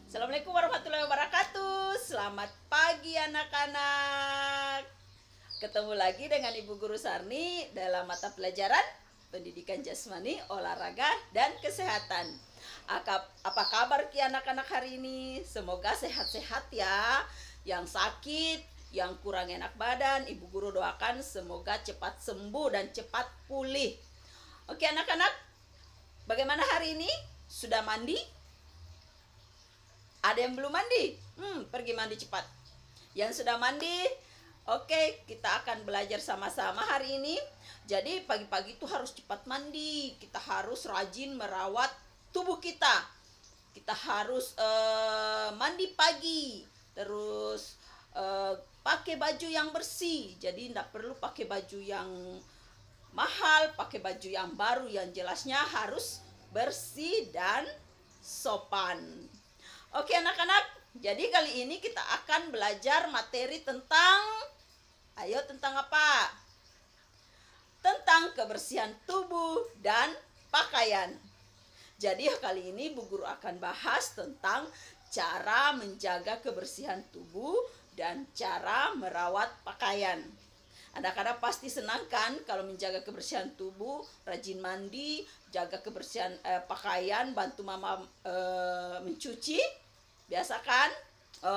Assalamualaikum warahmatullahi wabarakatuh. Selamat pagi anak-anak. Ketemu lagi dengan Ibu Guru Sarni dalam mata pelajaran Pendidikan Jasmani, Olahraga, dan Kesehatan. Apa kabar ki anak-anak hari ini? Semoga sehat-sehat ya. Yang sakit, yang kurang enak badan, Ibu Guru doakan semoga cepat sembuh dan cepat pulih. Oke anak-anak, bagaimana hari ini? Sudah mandi? Ada yang belum mandi? Pergi mandi cepat. Yang sudah mandi, oke, kita akan belajar sama-sama hari ini. Jadi pagi-pagi itu harus cepat mandi. Kita harus rajin merawat tubuh kita. Kita harus mandi pagi. Terus pakai baju yang bersih. Jadi tidak perlu pakai baju yang mahal, pakai baju yang baru, yang jelasnya harus bersih dan sopan. Oke anak-anak, jadi kali ini kita akan belajar materi tentang apa? Tentang kebersihan tubuh dan pakaian. Jadi kali ini Bu Guru akan bahas tentang cara menjaga kebersihan tubuh dan cara merawat pakaian. Anak-anak pasti senang kan kalau menjaga kebersihan tubuh, rajin mandi, jaga kebersihan pakaian, bantu mama mencuci, biasa kan?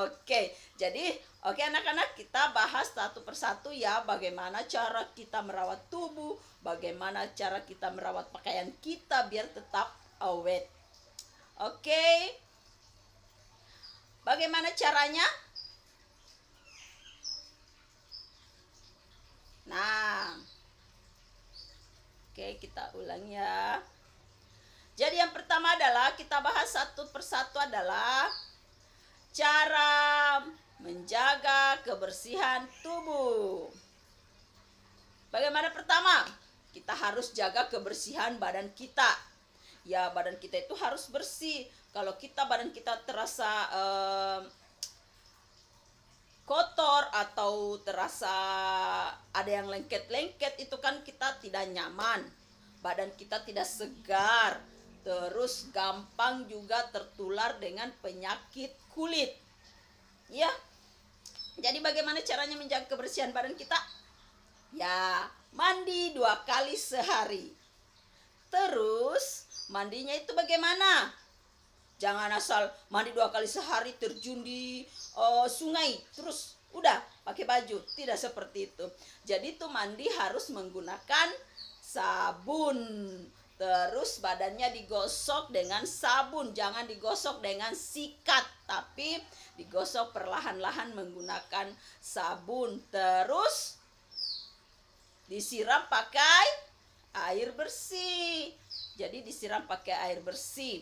Oke, jadi anak-anak, kita bahas satu persatu ya, bagaimana cara kita merawat tubuh, bagaimana cara kita merawat pakaian kita biar tetap awet. Oke, bagaimana caranya? Nah, oke, kita ulang ya. Jadi yang pertama adalah kita bahas satu persatu adalah cara menjaga kebersihan tubuh. Bagaimana pertama? Kita harus jaga kebersihan badan kita. Ya, badan kita itu harus bersih. Kalau badan kita terasa kotor atau terasa ada yang lengket-lengket, itu kan kita tidak nyaman, badan kita tidak segar, terus gampang juga tertular dengan penyakit kulit ya. Jadi bagaimana caranya menjaga kebersihan badan kita? Ya, mandi 2 kali sehari. Terus mandinya itu bagaimana? Jangan asal mandi 2 kali sehari terjun di sungai terus udah pakai baju. Tidak seperti itu. Jadi itu mandi harus menggunakan sabun. Terus badannya digosok dengan sabun. Jangan digosok dengan sikat, tapi digosok perlahan-lahan menggunakan sabun. Terus disiram pakai air bersih. Jadi disiram pakai air bersih.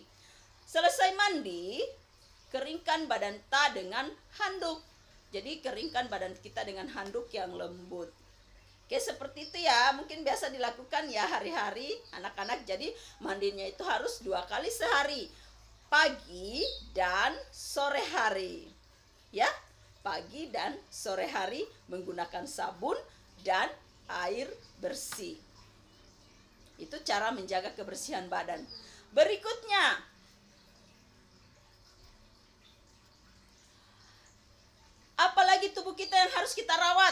Selesai mandi, keringkan badan kita dengan handuk. Jadi keringkan badan kita dengan handuk yang lembut. Oke, seperti itu ya. Mungkin biasa dilakukan ya hari-hari anak-anak. Jadi mandinya itu harus 2 kali sehari. Pagi dan sore hari. Ya, pagi dan sore hari menggunakan sabun dan air bersih. Itu cara menjaga kebersihan badan. Berikutnya, apalagi tubuh kita yang harus kita rawat?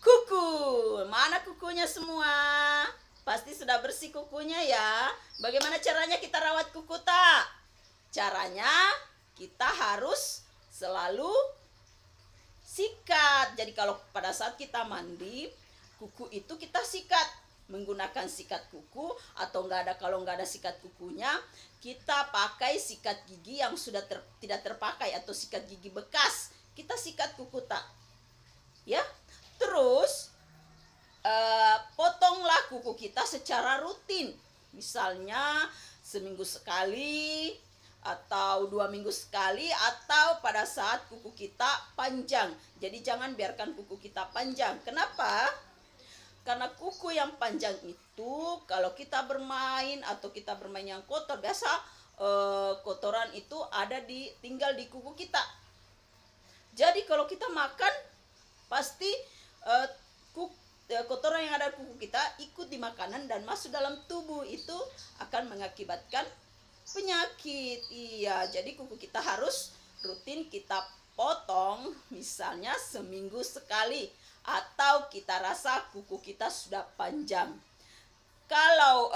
Kuku. Mana kukunya semua? Pasti sudah bersih kukunya ya. Bagaimana caranya kita rawat kuku tak? Caranya kita harus selalu sikat. Jadi kalau pada saat kita mandi, kuku itu kita sikat menggunakan sikat kuku, atau kalau nggak ada sikat kukunya, kita pakai sikat gigi yang sudah tidak terpakai atau sikat gigi bekas. Kita sikat kuku tak, ya. Terus potonglah kuku kita secara rutin. Misalnya seminggu sekali, atau 2 minggu sekali, atau pada saat kuku kita panjang. Jadi jangan biarkan kuku kita panjang. Kenapa? Karena kuku yang panjang itu kalau kita bermain atau kita bermain yang kotor, biasa kotoran itu tinggal di kuku kita. Jadi kalau kita makan, pasti kotoran yang ada di kuku kita ikut di makanan dan masuk dalam tubuh. Itu akan mengakibatkan penyakit. Iya, jadi kuku kita harus rutin kita potong, misalnya seminggu sekali, atau kita rasa kuku kita sudah panjang. Kalau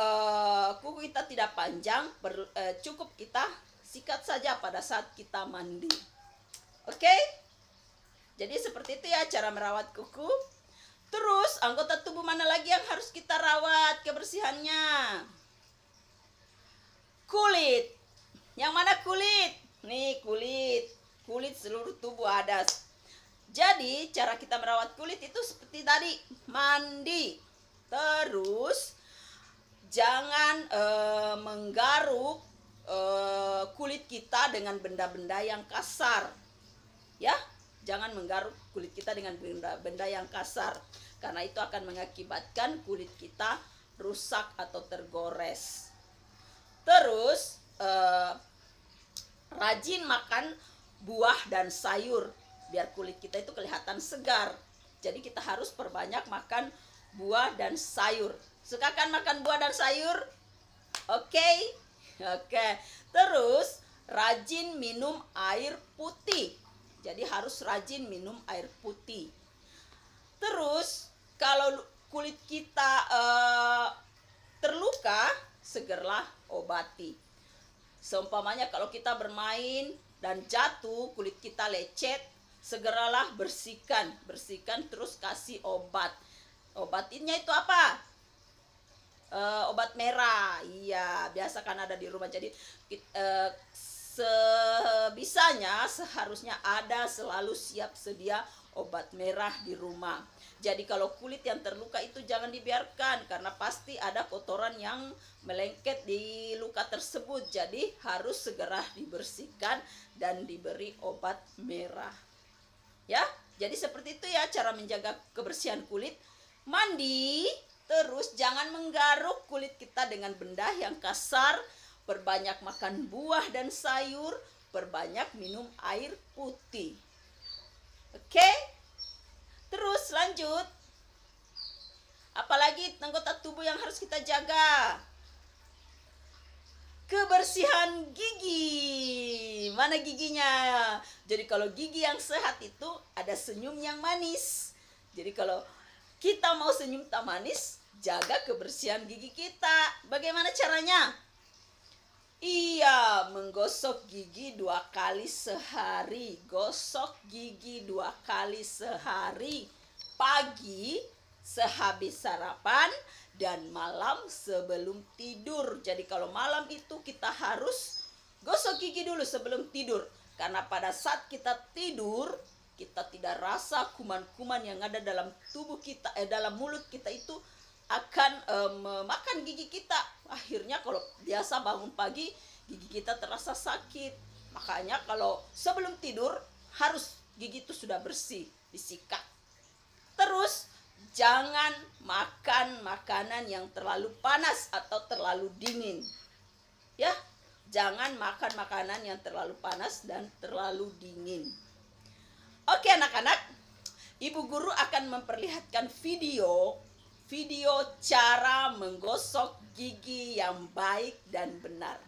kuku kita tidak panjang, cukup kita sikat saja pada saat kita mandi. Oke? Jadi seperti itu ya cara merawat kuku. Terus anggota tubuh mana lagi yang harus kita rawat kebersihannya? Kulit. Yang mana kulit? Nih kulit. Kulit seluruh tubuh ada. Jadi cara kita merawat kulit itu seperti tadi, mandi. Terus jangan menggaruk kulit kita dengan benda-benda yang kasar. Ya, jangan menggaruk kulit kita dengan benda-benda yang kasar, karena itu akan mengakibatkan kulit kita rusak atau tergores. Terus rajin makan buah dan sayur biar kulit kita itu kelihatan segar. Jadi kita harus perbanyak makan buah dan sayur. Suka kan makan buah dan sayur? Oke. Terus rajin minum air putih. Jadi harus rajin minum air putih. Terus kalau kulit kita terluka, segeralah obati. Seumpamanya kalau kita bermain dan jatuh, kulit kita lecet, segeralah bersihkan terus kasih obat. Obatinnya itu apa? Obat merah. Iya, biasa kan ada di rumah. Jadi sebisanya seharusnya ada selalu siap sedia obat merah di rumah. Jadi kalau kulit yang terluka itu jangan dibiarkan, karena pasti ada kotoran yang melengket di luka tersebut. Jadi harus segera dibersihkan dan diberi obat merah. Ya, jadi seperti itu ya cara menjaga kebersihan kulit. Mandi, terus jangan menggaruk kulit kita dengan benda yang kasar. Perbanyak makan buah dan sayur, perbanyak minum air putih. Oke? Terus lanjut. Apalagi anggota tubuh yang harus kita jaga? Kebersihan gigi. Mana giginya? Jadi kalau gigi yang sehat itu ada senyum yang manis. Jadi kalau kita mau senyum tak manis, jaga kebersihan gigi kita. Bagaimana caranya? Iya, menggosok gigi 2 kali sehari. Gosok gigi 2 kali sehari. Pagi sehabis sarapan dan malam sebelum tidur. Jadi kalau malam itu kita harus gosok gigi dulu sebelum tidur. Karena pada saat kita tidur, kita tidak rasa kuman-kuman yang ada dalam tubuh kita, dalam mulut kita itu akan memakan gigi kita. Akhirnya kalau biasa bangun pagi, gigi kita terasa sakit. Makanya kalau sebelum tidur harus gigi itu sudah bersih, disikat. Terus jangan makan makanan yang terlalu panas atau terlalu dingin. Ya, jangan makan makanan yang terlalu panas dan terlalu dingin. Oke anak-anak, Ibu Guru akan memperlihatkan video cara menggosok gigi yang baik dan benar.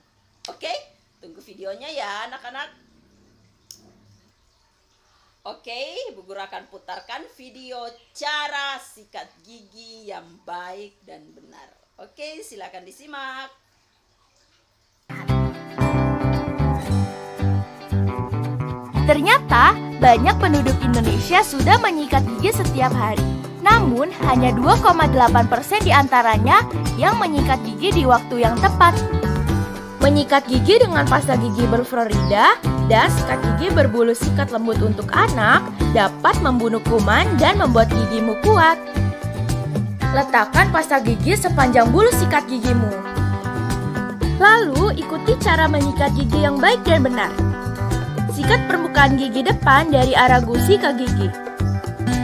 Oke, tunggu videonya ya anak-anak. Oke, Ibu Guru akan putarkan video cara sikat gigi yang baik dan benar. Oke, silakan disimak. Ternyata banyak penduduk Indonesia sudah menyikat gigi setiap hari. Namun, hanya 2,8% diantaranya yang menyikat gigi di waktu yang tepat. Menyikat gigi dengan pasta gigi berfluorida dan sikat gigi berbulu sikat lembut untuk anak dapat membunuh kuman dan membuat gigimu kuat. Letakkan pasta gigi sepanjang bulu sikat gigimu. Lalu, ikuti cara menyikat gigi yang baik dan benar. Sikat permukaan gigi depan dari arah gusi ke gigi.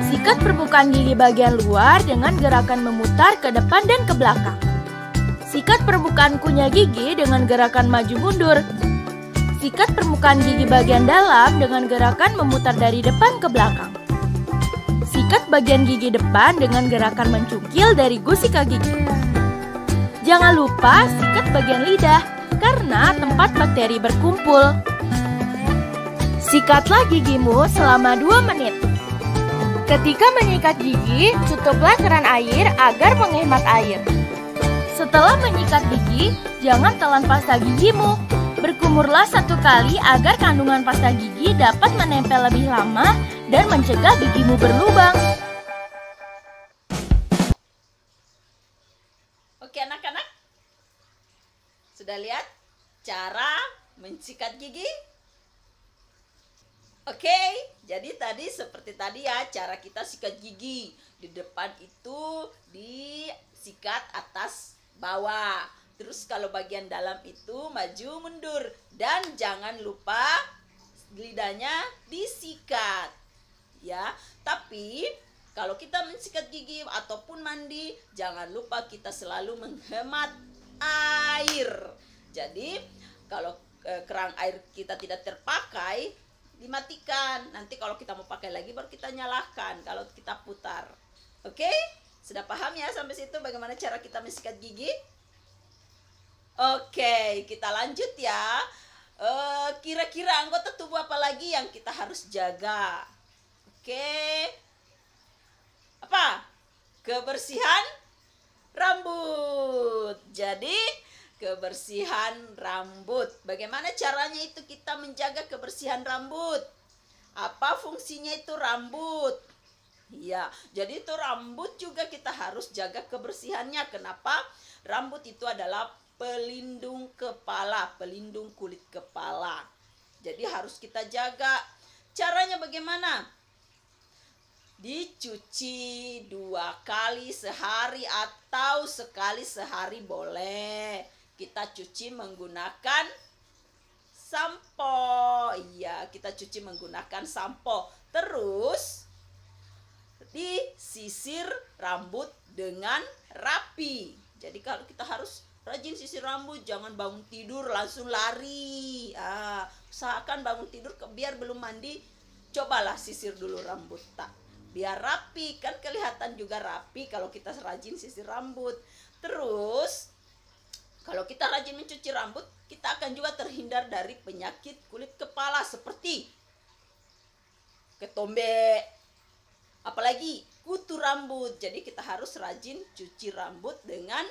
Sikat permukaan gigi bagian luar dengan gerakan memutar ke depan dan ke belakang. Sikat permukaan kunyah gigi dengan gerakan maju mundur. Sikat permukaan gigi bagian dalam dengan gerakan memutar dari depan ke belakang. Sikat bagian gigi depan dengan gerakan mencungkil dari gusi ke gigi. Jangan lupa sikat bagian lidah. karena tempat bakteri berkumpul. Sikatlah gigimu selama 2 menit. Ketika menyikat gigi, tutuplah keran air agar menghemat air. Setelah menyikat gigi, jangan telan pasta gigimu. Berkumurlah 1 kali agar kandungan pasta gigi dapat menempel lebih lama dan mencegah gigimu berlubang. Oke anak-anak, sudah lihat cara mensikat gigi? Oke, jadi tadi seperti tadi ya cara kita sikat gigi. Di depan itu disikat atas bawah. Terus kalau bagian dalam itu maju mundur. Dan jangan lupa lidahnya disikat. Ya, tapi kalau kita mensikat gigi ataupun mandi, jangan lupa kita selalu menghemat air. Jadi kalau keran air kita tidak terpakai, dimatikan. Nanti kalau kita mau pakai lagi baru kita nyalakan kalau kita putar. Oke? Sudah paham ya sampai situ bagaimana cara kita mensikat gigi? Oke, kita lanjut ya. Kira-kira anggota tubuh apa lagi yang kita harus jaga? Oke. Apa? Kebersihan rambut. Jadi kebersihan rambut. Bagaimana caranya itu kita menjaga kebersihan rambut? Apa fungsinya itu rambut? Ya, jadi itu rambut juga kita harus jaga kebersihannya. Kenapa? Rambut itu adalah pelindung kepala, pelindung kulit kepala. Jadi harus kita jaga. Caranya bagaimana? Dicuci 2 kali sehari atau sekali sehari boleh. Kita cuci menggunakan sampo. Iya, kita cuci menggunakan sampo. Terus disisir rambut dengan rapi. Jadi kalau kita harus rajin sisir rambut, jangan bangun tidur langsung lari. Usahakan bangun tidur biar belum mandi, cobalah sisir dulu rambut tak. Biar rapi, kan kelihatan juga rapi kalau kita rajin sisir rambut. Terus kalau kita rajin mencuci rambut, kita akan juga terhindar dari penyakit kulit kepala seperti ketombe, apalagi kutu rambut. Jadi kita harus rajin cuci rambut dengan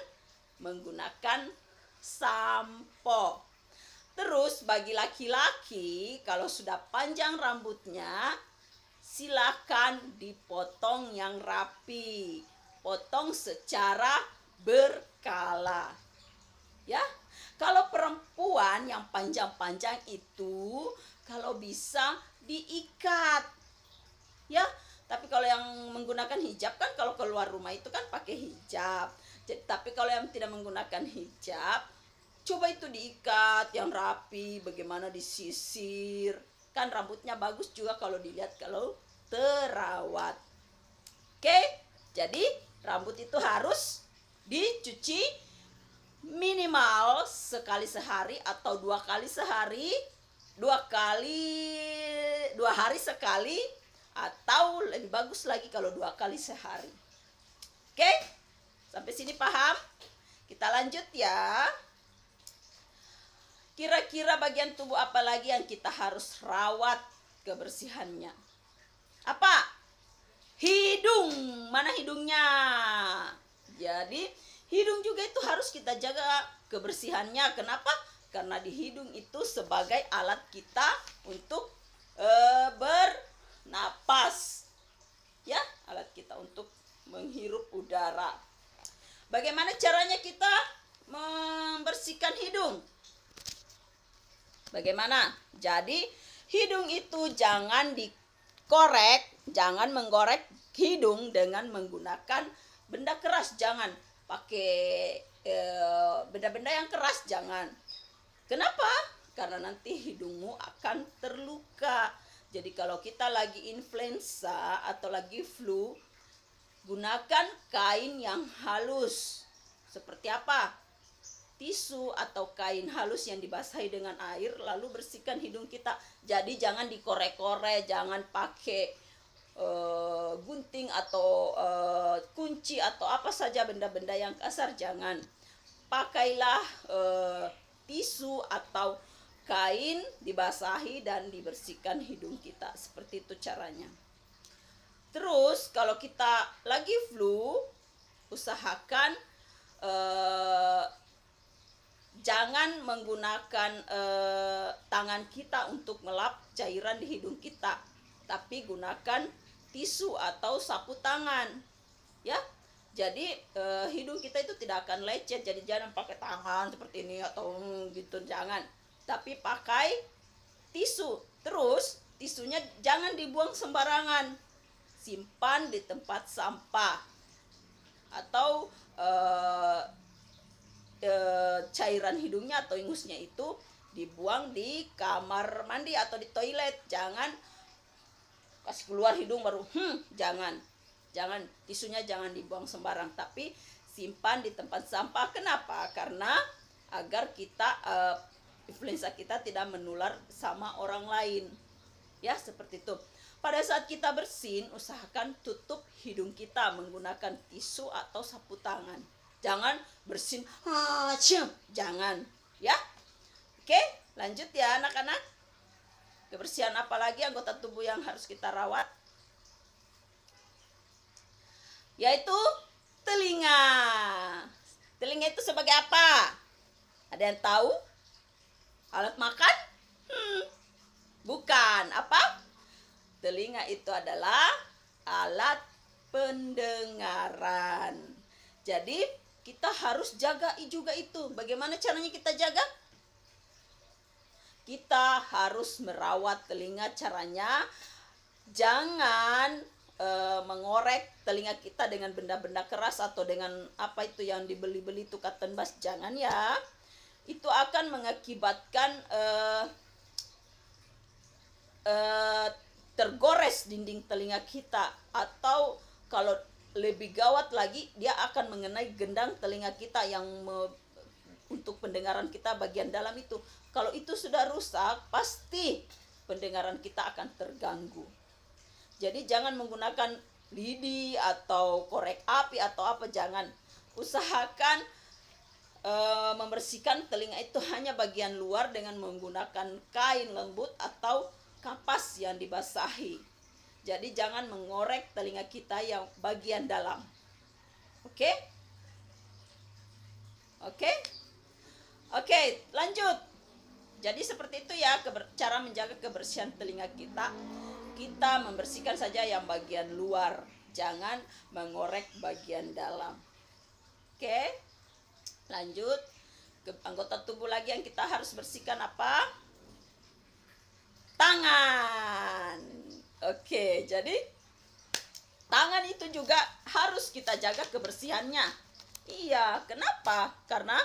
menggunakan sampo. Terus bagi laki-laki, kalau sudah panjang rambutnya, silakan dipotong yang rapi. Potong secara berkala. Ya, kalau perempuan yang panjang-panjang itu kalau bisa diikat. Ya, tapi kalau yang menggunakan hijab kan kalau keluar rumah itu kan pakai hijab. Jadi, tapi kalau yang tidak menggunakan hijab, coba itu diikat yang rapi, bagaimana disisir. Kan rambutnya bagus juga kalau dilihat kalau terawat. Oke, jadi rambut itu harus dicuci minimal sekali sehari atau 2 kali sehari, 2 hari sekali, atau lebih bagus lagi kalau 2 kali sehari. Oke, sampai sini paham? Kita lanjut ya. Kira-kira bagian tubuh apa lagi yang kita harus rawat kebersihannya? Apa? Hidung. Mana hidungnya? Jadi hidung juga itu harus kita jaga kebersihannya. Kenapa? Karena di hidung itu sebagai alat kita untuk bernapas. Ya, alat kita untuk menghirup udara. Bagaimana caranya kita membersihkan hidung? Bagaimana? Jadi hidung itu jangan dikorek, jangan menggorek hidung dengan menggunakan benda keras. Jangan pakai benda-benda yang keras, jangan. Kenapa? Karena nanti hidungmu akan terluka. Jadi kalau kita lagi influenza atau lagi flu, gunakan kain yang halus. Seperti apa? Tisu atau kain halus yang dibasahi dengan air, lalu bersihkan hidung kita. Jadi jangan dikorek-korek, jangan pakai gunting atau kunci atau apa saja benda-benda yang kasar, jangan. Pakailah tisu atau kain, dibasahi dan dibersihkan hidung kita. Seperti itu caranya. Terus kalau kita lagi flu, usahakan jangan menggunakan tangan kita untuk melap cairan di hidung kita, tapi gunakan tisu atau sapu tangan, ya. Jadi hidung kita itu tidak akan lecet. Jadi jangan pakai tangan seperti ini atau gitu, jangan. Tapi pakai tisu. Terus tisunya jangan dibuang sembarangan. Simpan di tempat sampah atau cairan hidungnya atau ingusnya itu dibuang di kamar mandi atau di toilet. Jangan pas keluar hidung baru jangan tisunya jangan dibuang sembarang, tapi simpan di tempat sampah. Kenapa? Karena agar kita influenza kita tidak menular sama orang lain, ya, seperti itu. Pada saat kita bersin, usahakan tutup hidung kita menggunakan tisu atau sapu tangan. Jangan bersin, jangan, ya. Oke, lanjut ya anak-anak. Kebersihan apa lagi anggota tubuh yang harus kita rawat? Yaitu telinga. Telinga itu sebagai apa? Ada yang tahu? Alat makan? Bukan. Apa? Telinga itu adalah alat pendengaran. Jadi kita harus jaga juga itu. Bagaimana caranya kita jaga? Kita harus merawat telinga. Caranya jangan mengorek telinga kita dengan benda-benda keras atau dengan apa itu yang dibeli-beli itu cotton bud. Jangan ya. Itu akan mengakibatkan tergores dinding telinga kita, atau kalau lebih gawat lagi dia akan mengenai gendang telinga kita yang untuk pendengaran kita bagian dalam itu. Kalau itu sudah rusak, pasti pendengaran kita akan terganggu. Jadi jangan menggunakan lidi atau korek api atau apa, jangan. Usahakan membersihkan telinga itu hanya bagian luar dengan menggunakan kain lembut atau kapas yang dibasahi. Jadi jangan mengorek telinga kita yang bagian dalam. Oke? Oke, lanjut. Jadi seperti itu ya cara menjaga kebersihan telinga kita. Kita membersihkan saja yang bagian luar, jangan mengorek bagian dalam. Oke? Lanjut ke anggota tubuh lagi yang kita harus bersihkan apa? Tangan. Oke, jadi tangan itu juga harus kita jaga kebersihannya. Iya, kenapa? Karena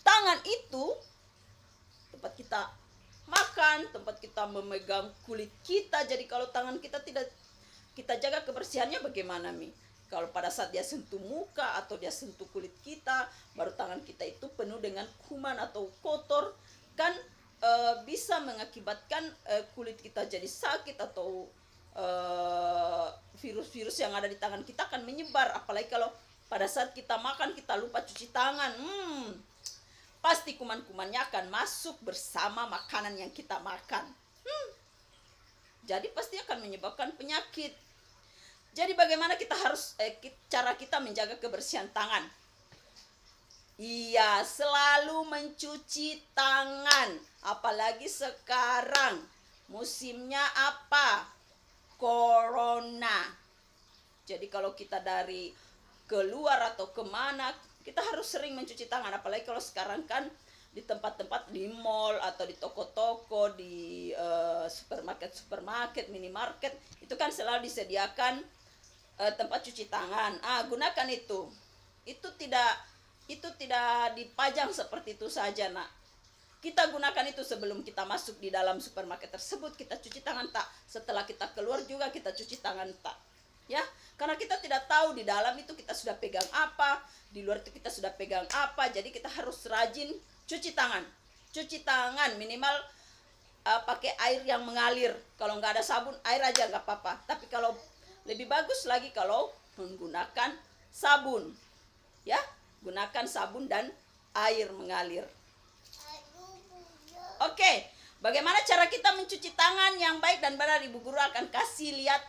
tangan itu tempat kita makan, tempat kita memegang kulit kita. Jadi kalau tangan kita tidak kita jaga kebersihannya, bagaimana Mi? Kalau pada saat dia sentuh muka atau dia sentuh kulit kita, baru tangan kita itu penuh dengan kuman atau kotor, kan bisa mengakibatkan kulit kita jadi sakit, atau virus-virus yang ada di tangan kita akan menyebar. Apalagi kalau pada saat kita makan kita lupa cuci tangan, pasti kuman-kumannya akan masuk bersama makanan yang kita makan. Jadi pasti akan menyebabkan penyakit. Jadi bagaimana kita harus cara kita menjaga kebersihan tangan? Iya, selalu mencuci tangan. Apalagi sekarang musimnya apa? Corona. Jadi kalau kita dari keluar atau kemana, kita harus sering mencuci tangan. Apalagi kalau sekarang kan di tempat-tempat, di mall atau di toko-toko, di supermarket, minimarket, itu kan selalu disediakan tempat cuci tangan. Gunakan itu. Itu tidak dipajang seperti itu saja, Nak. Kita gunakan itu sebelum kita masuk di dalam supermarket tersebut, kita cuci tangan tak. Setelah kita keluar juga kita cuci tangan tak. Ya, karena kita tidak tahu di dalam itu kita sudah pegang apa, di luar itu kita sudah pegang apa. Jadi kita harus rajin cuci tangan. Cuci tangan minimal pakai air yang mengalir. Kalau nggak ada sabun, air aja nggak apa-apa. Tapi kalau lebih bagus lagi kalau menggunakan sabun. Ya, gunakan sabun dan air mengalir. Oke, bagaimana cara kita mencuci tangan yang baik dan benar? Ibu guru akan kasih lihat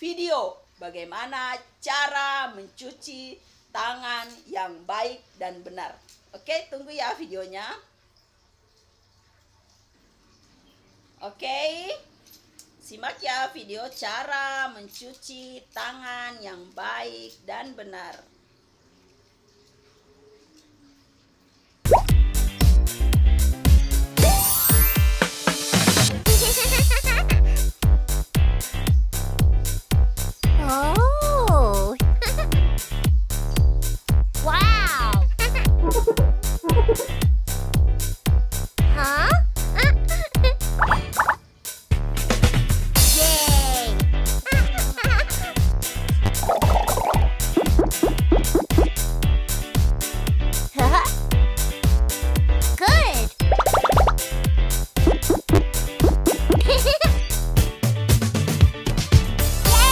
video bagaimana cara mencuci tangan yang baik dan benar. Oke, tunggu ya videonya. Oke, simak ya video cara mencuci tangan yang baik dan benar. Oh. Wow. Huh? Yay. Good.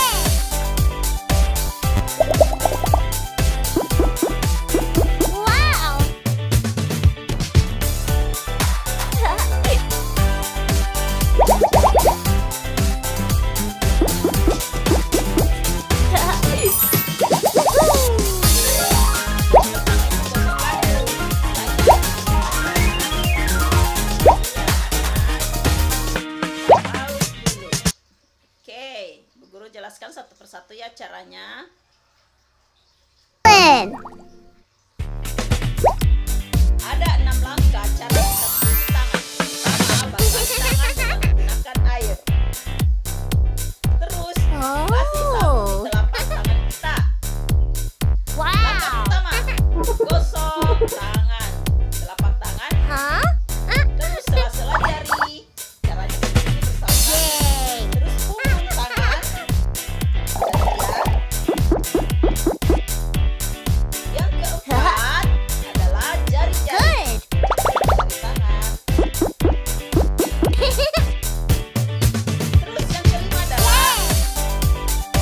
Wow! Oke, Bu Guru jelaskan satu persatu ya caranya. Ada 6 langkah cara kita mencuci tangan. Pertama, basuh tangan dengan menggunakan air. Terus, kasih sabun di telapak tangan kita. Langkah Wow! pertama, gosok tangan, telapak tangan, Huh? terus sela-sela jari. Caranya seperti bersama. Yay! Terus punggung tangan. Yang keempat adalah jari-jari Good! tangan. Terus yang kelima adalah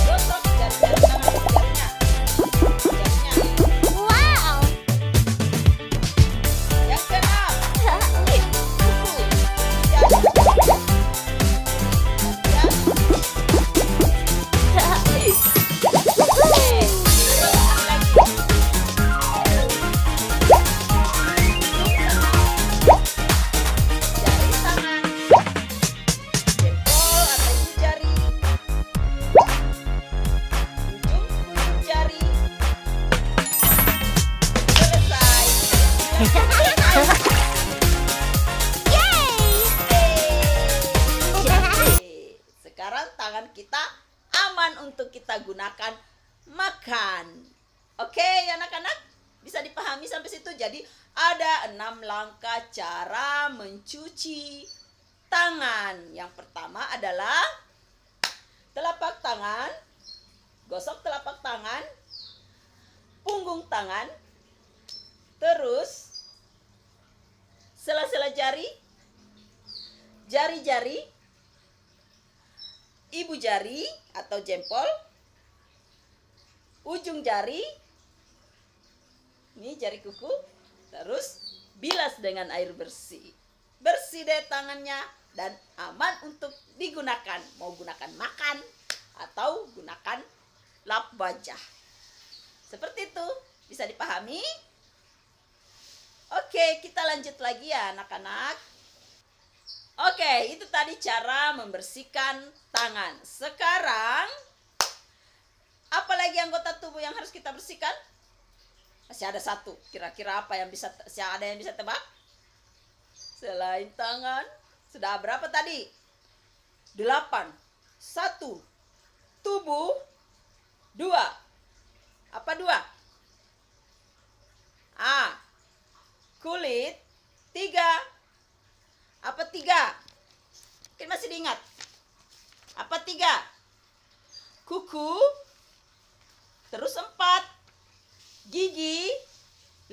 gosok jari-jari tangan jarinya. Wow! Yang keenam, kulit kuku jari. Jari tangan, jempol atau ibu jari, ujung jari. Selesai. Yay! Sekarang tangan kita aman untuk kita gunakan makan. Oke, anak-anak, bisa dipahami sampai situ. Jadi ada 6 langkah cara mencuci tangan. Yang pertama adalah telapak tangan, gosok telapak tangan, punggung tangan, terus sela-sela jari, jari-jari, ibu jari atau jempol, ujung jari, ini jari kuku, terus bilas dengan air bersih. Bersih deh tangannya dan aman untuk digunakan. Mau gunakan makan atau gunakan lap wajah. Seperti itu, bisa dipahami? Oke, kita lanjut lagi ya anak-anak. Oke, itu tadi cara membersihkan tangan. Sekarang, apa lagi anggota tubuh yang harus kita bersihkan? Masih ada satu. Kira-kira apa yang bisa, ada yang bisa tebak? Selain tangan, sudah berapa tadi? 8. 1. Tubuh. 2. Apa 2? A. Kulit. 3. Apa 3? Mungkin masih diingat. Apa 3? Kuku. Terus 4. Gigi.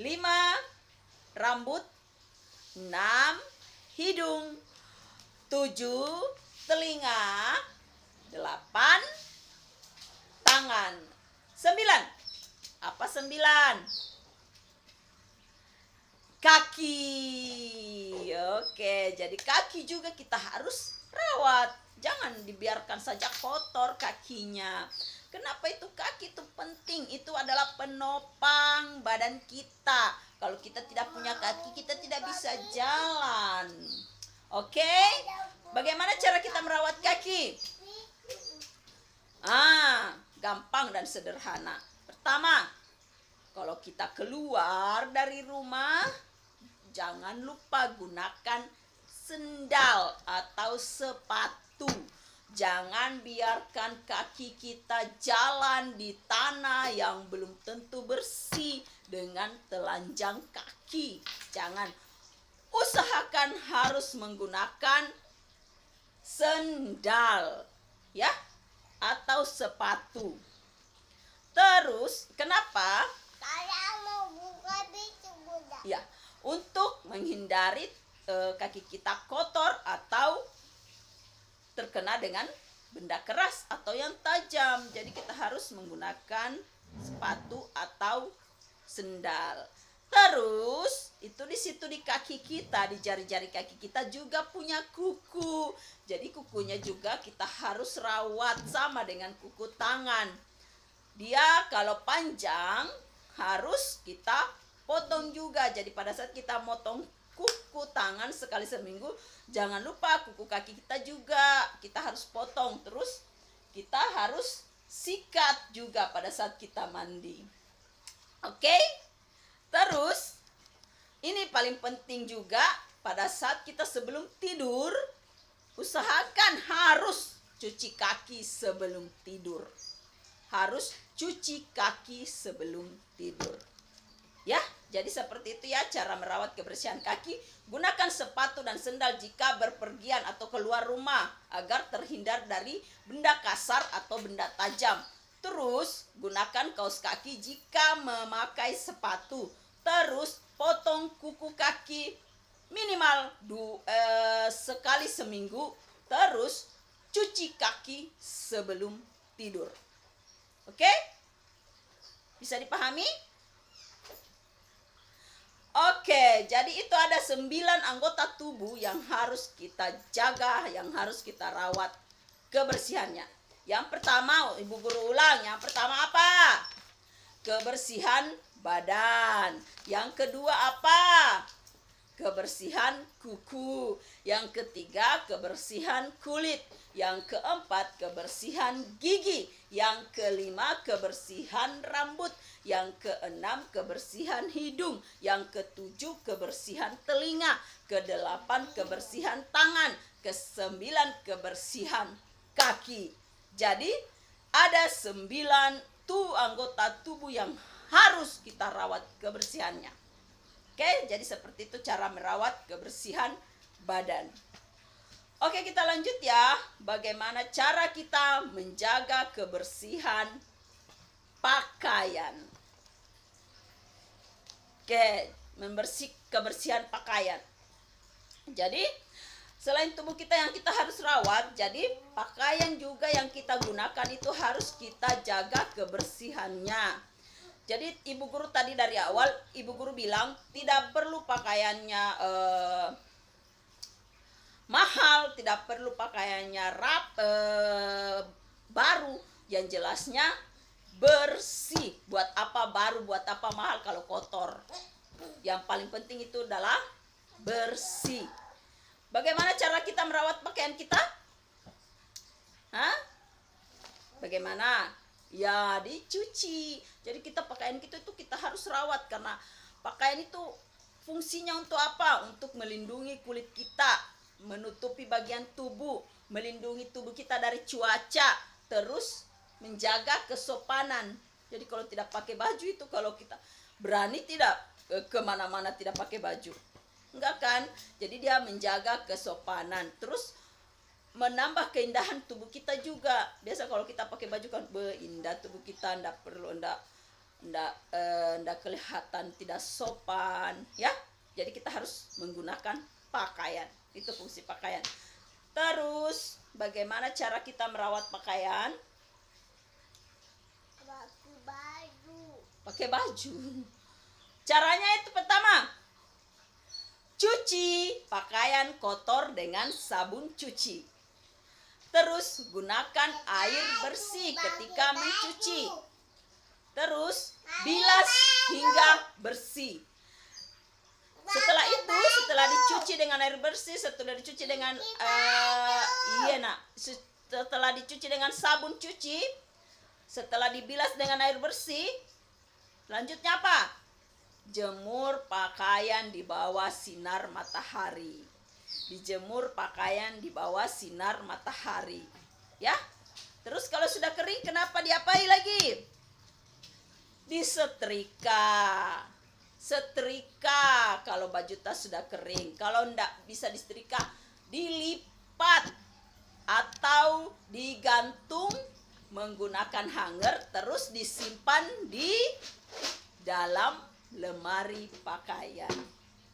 5. Rambut. 6. Hidung. 7. Telinga. 8. Tangan. 9. Apa 9? kaki. Oke, jadi kaki juga kita harus rawat. Jangan dibiarkan saja kotor kakinya. Kenapa itu kaki itu penting? Itu adalah penopang badan kita. Kalau kita tidak punya kaki, kita tidak bisa jalan. Oke? Bagaimana cara kita merawat kaki? Gampang dan sederhana. Pertama, kalau kita keluar dari rumah, jangan lupa gunakan sendal atau sepatu. Jangan biarkan kaki kita jalan di tanah yang belum tentu bersih dengan telanjang kaki. Jangan. Usahakan harus menggunakan sendal, ya, atau sepatu. Terus, kenapa? Saya mau buka pintu Bunda. Ya, untuk menghindari kaki kita kotor atau terkena dengan benda keras atau yang tajam. Jadi kita harus menggunakan sepatu atau sendal. Terus itu di situ di kaki kita, di jari-jari kaki kita juga punya kuku. Jadi kukunya juga kita harus rawat sama dengan kuku tangan. Dia kalau panjang harus kita potong juga. Jadi pada saat kita motong kuku tangan sekali seminggu, jangan lupa kuku kaki kita juga kita harus potong. Terus kita harus sikat juga pada saat kita mandi. Oke? Terus ini paling penting juga pada saat kita sebelum tidur, usahakan harus cuci kaki sebelum tidur. Harus cuci kaki sebelum tidur. Ya, jadi seperti itu ya cara merawat kebersihan kaki. Gunakan sepatu dan sendal jika berpergian atau keluar rumah agar terhindar dari benda kasar atau benda tajam. Terus gunakan kaos kaki jika memakai sepatu. Terus potong kuku kaki minimal sekali seminggu. Terus cuci kaki sebelum tidur. Oke? Bisa dipahami? Oke, jadi itu ada 9 anggota tubuh yang harus kita jaga, yang harus kita rawat kebersihannya. Yang pertama, Ibu Guru ulang, yang pertama apa? Kebersihan badan. Yang kedua apa? Kebersihan kuku. Yang ketiga, kebersihan kulit. Yang keempat, kebersihan gigi. Yang kelima, kebersihan rambut. Yang keenam, kebersihan hidung. Yang ketujuh, kebersihan telinga. Kedelapan, kebersihan tangan. Kesembilan, kebersihan kaki. Jadi ada 9 anggota tubuh yang harus kita rawat kebersihannya. Oke, jadi seperti itu cara merawat kebersihan badan. Oke, kita lanjut ya. Bagaimana cara kita menjaga kebersihan pakaian. Oke, kebersihan pakaian. Jadi, selain tubuh kita yang kita harus rawat, jadi pakaian juga yang kita gunakan itu harus kita jaga kebersihannya. Jadi Ibu Guru tadi dari awal, Ibu Guru bilang tidak perlu pakaiannya mahal, tidak perlu pakaiannya baru, yang jelasnya bersih. Buat apa baru, buat apa mahal kalau kotor? Yang paling penting itu adalah bersih. Bagaimana cara kita merawat pakaian kita? Hah? Bagaimana? Ya, dicuci. Jadi kita pakaian kita itu kita harus rawat, karena pakaian itu fungsinya untuk apa? Untuk melindungi kulit kita, menutupi bagian tubuh, melindungi tubuh kita dari cuaca, terus menjaga kesopanan. Jadi kalau tidak pakai baju itu, kalau kita berani tidak kemana-mana tidak pakai baju, enggak kan? Jadi dia menjaga kesopanan, terus menambah keindahan tubuh kita juga. Biasa kalau kita pakai baju kan indah tubuh kita, ndak perlu ndak kelihatan tidak sopan ya. Jadi kita harus menggunakan pakaian, itu fungsi pakaian. Terus bagaimana cara kita merawat pakaian? Pakai baju. Pakai baju. Caranya itu pertama, Cuci pakaian kotor dengan sabun cuci. Terus gunakan air bersih ketika mencuci. Terus bilas hingga bersih. Setelah itu, setelah dicuci dengan air bersih, setelah dicuci dengan setelah dicuci dengan sabun cuci, setelah dibilas dengan air bersih, selanjutnya apa? Jemur pakaian di bawah sinar matahari. Dijemur pakaian di bawah sinar matahari. Ya. Terus kalau sudah kering, kenapa diapai lagi? Disetrika. Setrika kalau baju tas sudah kering. Kalau enggak bisa disetrika, dilipat atau digantung menggunakan hanger, terus disimpan di dalam lemari pakaian.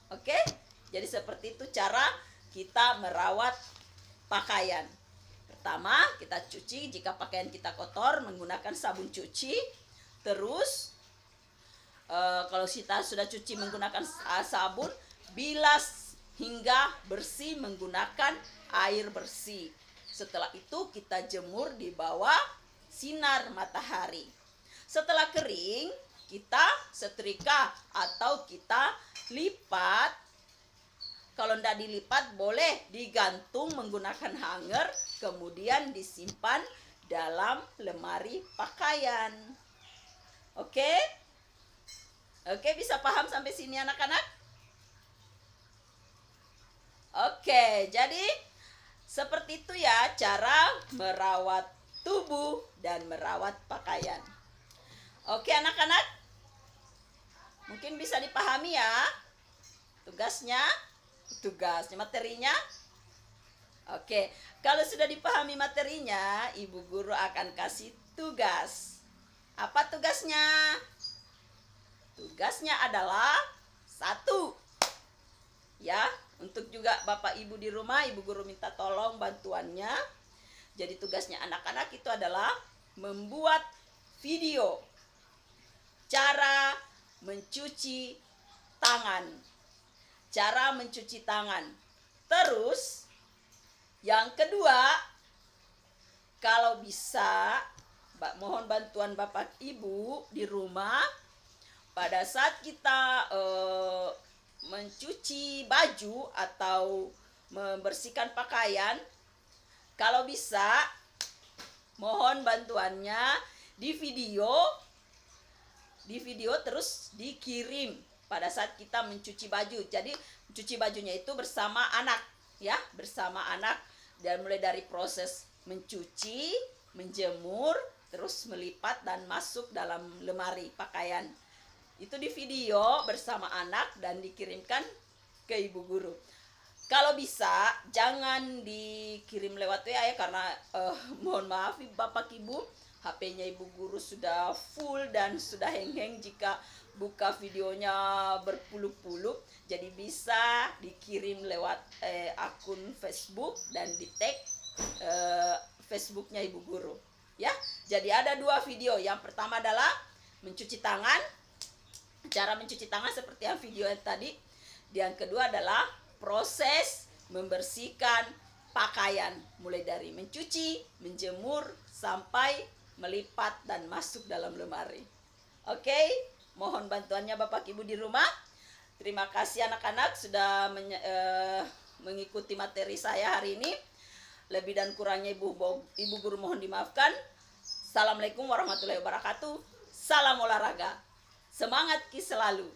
Oke? Jadi seperti itu cara kita merawat pakaian. Pertama, kita cuci jika pakaian kita kotor menggunakan sabun cuci. Terus kalau kita sudah cuci menggunakan sabun, bilas hingga bersih menggunakan air bersih. Setelah itu kita jemur di bawah sinar matahari. Setelah kering, kita setrika atau kita lipat. Kalau tidak dilipat, boleh digantung menggunakan hanger, kemudian disimpan dalam lemari pakaian. Oke? Oke, bisa paham sampai sini anak-anak? Oke, jadi seperti itu ya cara merawat tubuh dan merawat pakaian. Oke anak-anak? Mungkin bisa dipahami ya tugasnya, materinya. Oke, kalau sudah dipahami materinya, ibu guru akan kasih tugas. Apa tugasnya? Tugasnya adalah 1. Ya, untuk juga Bapak Ibu di rumah, ibu guru minta tolong bantuannya. Jadi tugasnya anak-anak itu adalah membuat video cara mencuci tangan. Cara mencuci tangan. Terus yang kedua, kalau bisa mohon bantuan Bapak Ibu di rumah pada saat kita mencuci baju atau membersihkan pakaian, kalau bisa mohon bantuannya di video terus dikirim pada saat kita mencuci baju. Jadi mencuci bajunya itu bersama anak, ya, bersama anak, dan mulai dari proses mencuci, menjemur, terus melipat dan masuk dalam lemari pakaian. Itu di video bersama anak dan dikirimkan ke ibu guru. Kalau bisa jangan dikirim lewat WA ya, karena mohon maaf Bapak Ibu, HP-nya ibu guru sudah full dan sudah heng-heng jika buka videonya berpuluh-puluh. Jadi bisa dikirim lewat akun Facebook dan di tag Facebooknya ibu guru. Ya, jadi ada 2 video. Yang pertama adalah mencuci tangan, cara mencuci tangan seperti yang video yang tadi. Yang kedua adalah proses membersihkan pakaian, mulai dari mencuci, menjemur, sampai melipat dan masuk dalam lemari. Oke, mohon bantuannya Bapak Ibu di rumah. Terima kasih anak-anak sudah mengikuti materi saya hari ini. Lebih dan kurangnya ibu guru mohon dimaafkan. Assalamualaikum warahmatullahi wabarakatuh. Salam olahraga. Semangat Ki selalu.